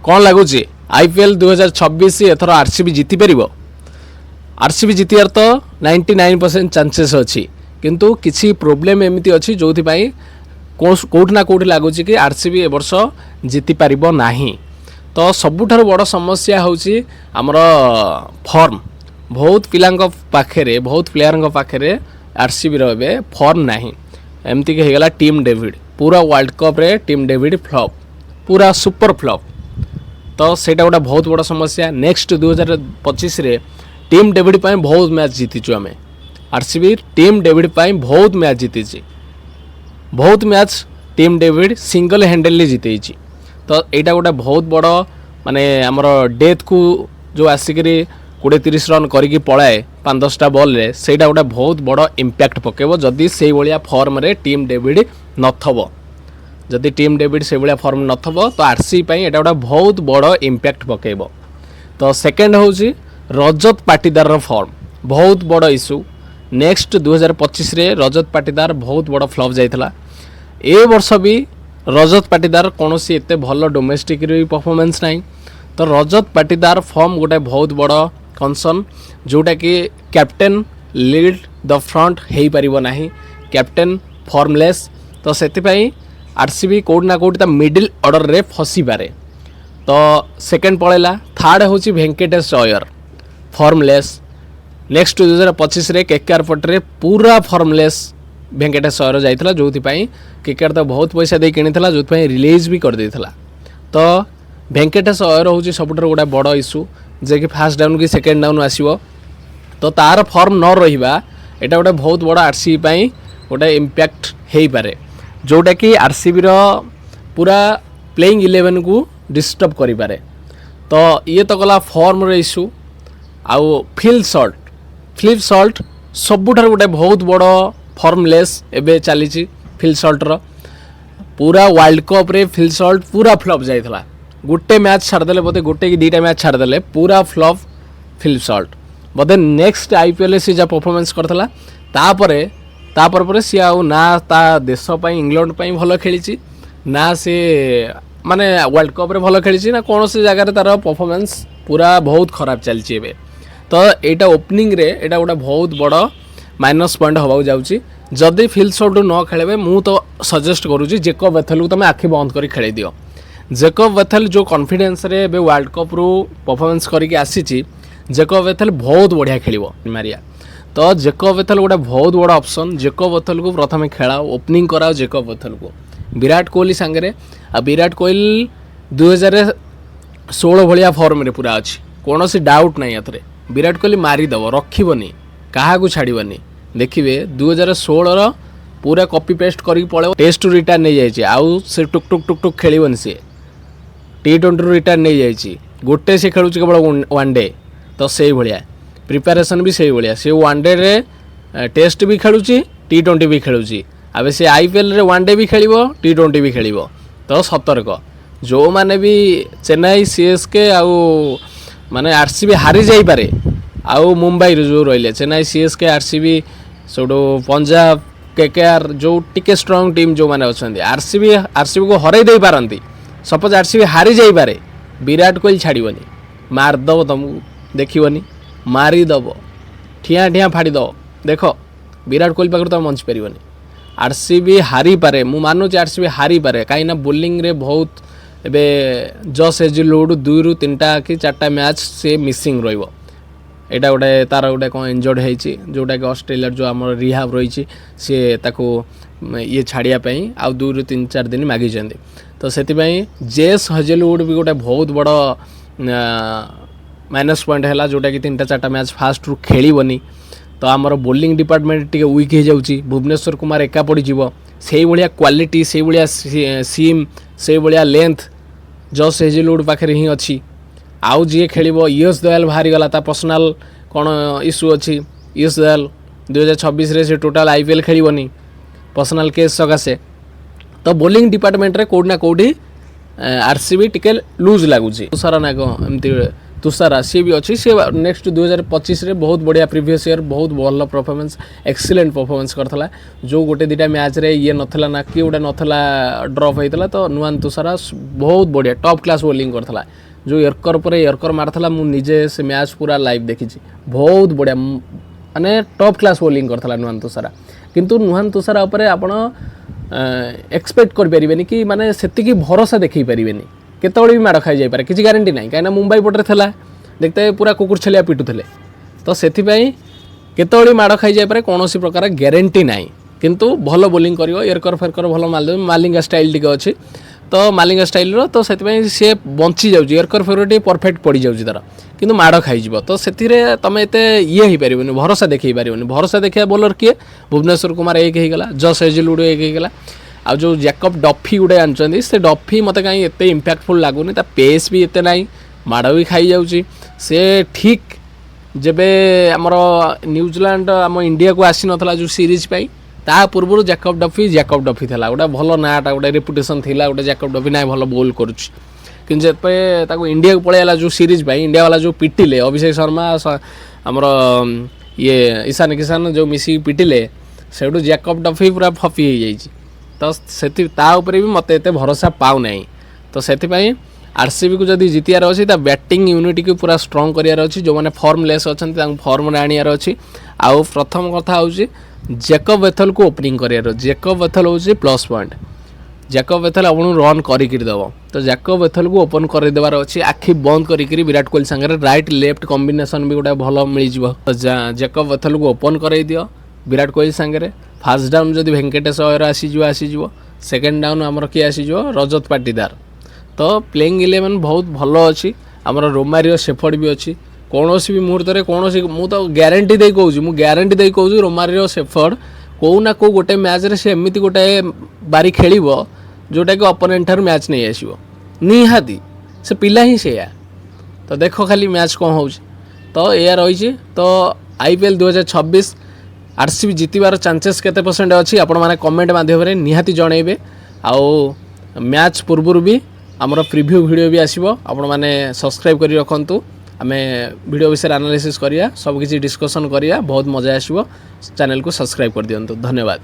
कौन लगुच आईपीएल 2026 एथर आरसीबी जीति पार आरसीबी जितार तो 99% चांसेस अच्छी किंतु किसी प्रोब्लेम एमती अच्छी जो कौट ना कौट लगुच कि आरसीबी ए वर्ष जीति पार ना तो सबुठार बड़ समस्या होची आमर फॉर्म बहुत पिला पाखे बहुत प्लेयर पाखे आरसीबी रे फॉर्म नहीं एमती कि होगला टीम डेविड पूरा वर्ल्ड कप रे टीम डेविड फ्लॉप पूरा सुपर फ्लॉप तो सेटा गोटे बहुत बड़ समस्या नेक्स्ट 2025 रे टीम डेविड पाई बहुत मैच जीतीचु आम आरसीबी टीम डेविड पाई बहुत मैच जीती बहुत मैच टीम डेविड सिंगल हैंडलली जीते तो यहाँ गोटे बहुत बड़ माने आमर डेथ को जो आसिक 20-30 रन करके पलाए 5-10टा बॉल रे सेटा गोटे बहुत बड़ इम्पैक्ट पकेब जदि से भाया फॉर्म रे टीम डेविड नथब जदि टीम डेविड से भाया फॉर्म नथब तो आरसीबी पाई एटा गोटे बहुत बड़ इम्पैक्ट पकेब तो सेकेंड होची रजत पाटीदार फॉर्म बहुत बड़ इश्यू नेक्स्ट 2025 रे रजत पाटीदार बहुत बड़ फ्लॉप जाइथला ए वर्ष भी रजत पाटीदार कौन सी एते भल डोमेस्टिक परफॉर्मेंस नहीं तो रजत पाटीदार फॉर्म गोटे बहुत बड़ कंसर्न जोटा कि कैप्टेन लीड द फ्रंट हो पारिबो नाही कैप्टेन फॉर्मलेस तो सेतिपई आरसीबी कोड ना कोड मिडिल ऑर्डर रे फसी पारे तो सेकेंड पड़ेला थर्ड होची वेंकटेश अय्यर फॉर्मलेस नेक्स्ट 2025 रे केकेआर पटरे पूरा फॉर्मलेस वेंकटेश अय्यर जाइथला जोथिपई केकेआर तो बहुत पैसा दे किनिथला जोथिपई रिलीज भी कर देथला तो वेंकटेश अय्यर होची सबुठर गोटे बड़ इश्यू जे कि फास्ट डाउन कि सेकेंड डाउन आसीबो तो तार फॉर्म न रहिबा एटा गोटे बहुत बड़ आरसीबी पई गोटे इम्पैक्ट हेई पारे जोटा कि आरसीबी रो पूरा प्लेइंग 11 को डिस्टर्ब करि पारे तो ये तो गला फॉर्म रे इश्यू आउ फ्लिप सॉल्ट सबुठार गोटे बहुत बड़ फॉर्मलेस एबे चली फिल सल्ट पूरा वर्ल्ड कप रे फिल सल्ट पूरा फ्लॉप जाइथला गोटे मैच छाड़देले बोधे गोटे कि 2टा मैच छाड़देले पूरा फ्लॉप फिल सल्ट बोधे नेक्स्ट आईपीएल से जा परफॉर्मेंस करथला तापर सी आउ ना ता देश पाई इंग्लैंड पाई भल खेली ना से माने वर्ल्ड कप रे भल खेली ना कौन से जगह तार परफॉर्मेंस पूरा बहुत खराब चलची एबे तो एटा ओपनिंग रे एटा गोटे बहुत बड़ माइनस पॉइंट हवा जाउची जदि फिल सल्ट न खेलेबे मु तो सजेस्ट करूची जेकब वेथल को तुम आखि बंद करी खेले दियो जेकब वेथल जो कॉन्फिडेंस रे बे वर्ल्ड कप रू परफॉर्मेंस करके आसीची जेकब वेथल बहुत बढ़िया खेलिबो मारिया तो जेकब वेथल गोटे बहुत बड़ा ऑप्शन जेकब वेथल को प्रथम खेलाओ ओपनिंग कराओ जेकब वेथल को विराट कोहली सांगे आ विराट कोहली 2016 भलिया फॉर्म रे पूरा अच्छी कौन सी डाउट नहीं एथरे विराट कोहली मारिदेव रखिबनी क्या छाड़बनी देखिए 2016 पूरा कॉपी पेस्ट करके पड़े टेस्ट रिटार्न नहीं जाइए आउ से टुक टुक टुक टुक खेलनी सी T20 रिटार्न नहीं जाइए गोटे से खेलुँ केवल वन डे तो से भाया प्रिपेरेसन भी से भाया से वन डे रे टेस्ट भी खेलुँ T20 भी खेलुँ अब से आईपीएल रे वन डे भी खेल T20 भी खेल तो सतर्क जो मैंने भी चेन्नई सीएसके आउ माने आरसीबी हारी जाई पारे आउ मुंबई जो रहिले चेन्नई सीएसके आरसीबी सोडो पंजाब केकेआर जो टिके स्ट्रांग टीम जो माने अछंदी आरसीबी को हरै दे पारंती सपोज आरसीबी हारी जाई पारे विराट कोहली छाड़बनी मारदब तुमको देखिबनी मारिदब ठिया ठिया फाड़ी दब देख विराट कोहली पाखर तुम बंची पारबनी आरसीबी हारी पारे मु मानुची आरसीबी हारी पारे कहीं बोलिंग रे बहुत एबे जस हेजलवुड 2 ରୁ 3टा कि 4टा मैच से मिसिंग रहिबो एटा गोटे तार गोटे कौन इंजर्ड होती जोटा कि ऑस्ट्रेलिया जो आम रिहाब रही सी ताको ये छाड़ियापाई आउ 2 ରୁ 3-4 दिन मागी तो से जेस हेजलवुड भी गोटे बहुत बड़ माइनस पॉइंट है जोटा कि 3टा 4टा मैच फास्ट रू खेलनी तो आमर बोलिंग डिपार्टमेंट टी वीक हो जाऊँगी भुवनेश्वर कुमार एका पड़ो से भाया क्वालिटी से भाया सीम से भाया लेंथ जस हेजलवुड पाखे ही अच्छी आउ जी खेल यश दयाल बाहरी गला ता पर्सनाल कौन इश्यू अच्छी यश दयाल 2026 रे से टोटाल आईपीएल खेलनी पर्सनाल केस सकाशे तो बोलिंग डिपार्टमेंट रे कोड ना कोडी आरसीबी टिके लूज लगुच सारा नाक एमती तुषारा सी भी अच्छी सी नेक्स्ट 2025 रे बहुत बढ़िया प्रीवियस ईयर बहुत भल परफॉर्मेंस एक्सीलेंट परफॉर्मेंस करथला जो गोटे दुटा मैच रे ये नथला ना कि गोटे नथला ड्रॉप होइतला तो नुआन तुषारा बहुत बढ़िया टॉप क्लास बॉलिंग करथला जो यर्कर पर यर्कर मारथला मु निजे से मैच पूरा लाइव देखिछि बहुत बढ़िया माने top class bowling करथला Nuwan Thushara किंतु नुआन तुषारा ऊपर आपण एक्सपेक्ट कर परिबेनी कि माने सेति की भरोसा देखै परिबेनी केतबळे भी माड़ खाई जाय पारे किछि गारंटी नाही काइना मुंबई पटरे थला देखते पूरा कुकुर छलिया पिटुथले तो सेति पई केतबळे माड़ खाई जाय पारे कोनोसी प्रकार गारंटी नाही किंतु भलो बॉलिंग करियो एरकर फेरकर भलो मालिंगा स्टाइल टिके अछि तो मालिंगा स्टाइल रो तो सेति पई से बंची जाउची एरकर फेरटी परफेक्ट पड़ी जाउची तार किंतु माड़ खाई जिवो तो सेति रे तमे एते ये ही परिबोनी भरोसा देखै परिबोनी भरोसा देखिया बॉलर किए भुवनेश्वर कुमार एक हे गेला जस एजिलुड एक हे गेला आ जो जैकब डफी गुटे आनी से डफी मत कहीं एत इम्पैक्टफुल लगुनि पेस भी एते नाई माड़ भी खाई जाऊँगी से ठीक जेबे आमर न्यूजीलैंड आम इंडिया को आसी नाला जो सीरीज पाई ता पूर्व जैकब डफी था गोटे भल नाटा गोटे रेपुटेशन थी गोटे जैकब डफी ना भल बोल करुच्ची कि इंडिया को पलैला जो सीरीज पाई इंडिया वाला जो पिटिले अभिषेक शर्मा आमर ये ईशान किसान जो मिसिक पिटिले से जैकब डफी पूरा फफी हो जाइए तो से भी मत एत भरोसा पाऊ नहीं तो से आरसीबी को जब जितियार अच्छी बैटिंग यूनिट को पूरा स्ट्रंग करार अच्छी जो मैंने फॉर्मलेस अच्छा फॉर्म आनियार अच्छी आउ प्रथम कथा हूँ जैकब बेथल को ओपनिंग करार जैकब बेथल हूँ प्लस पॉइंट जैकब बेथल आपको रन करदेव तो जैकब बेथल को ओपन करदेवार अच्छी आखि बंद करी विराट कोहली सागर राइट लेफ्ट कॉम्बिनेशन भी गोटे भल मिल जैकब बेथल को ओपन कर दियो विराट कोहली सागर फास्ट डाउन जदि वेंकटेश अयर आसीज सेकेंड डाउन आमर किए आसीज रजत पाटीदार तो प्लेइंग 11 बहुत भल अच्छी आमर रोमारियो शेफर्ड भी अच्छी कौन भी मुहूर्त में कौन तो ग्यारंटी दे कहूँ ग्यारंटी दे कहूँ रोमारियो शेफर्ड कौ ना कौ गोटे मैच रे से एमती गोटे बारी खेल जोटा कि अपोनेंट ठार मैच नहीं आसो निहाती से पिला ही से तो देख खाली मैच कौन हो तो या रही तो IPL 2026 आरसीबी जितबार चांसेस केते परसेंट अच्छी आपण माने कमेंट माध्यम निहाती जनइबे आउ मैच पूर्व भी आमर प्रिव्यू वीडियो भी आसीबो आपण माने सब्सक्राइब करी रखंतु आमे वीडियो विषय एनालिसिस करिया सब किछि डिस्कशन करिया बहुत मजा आसीबो चैनल को सब्सक्राइब कर दियंतु धन्यवाद।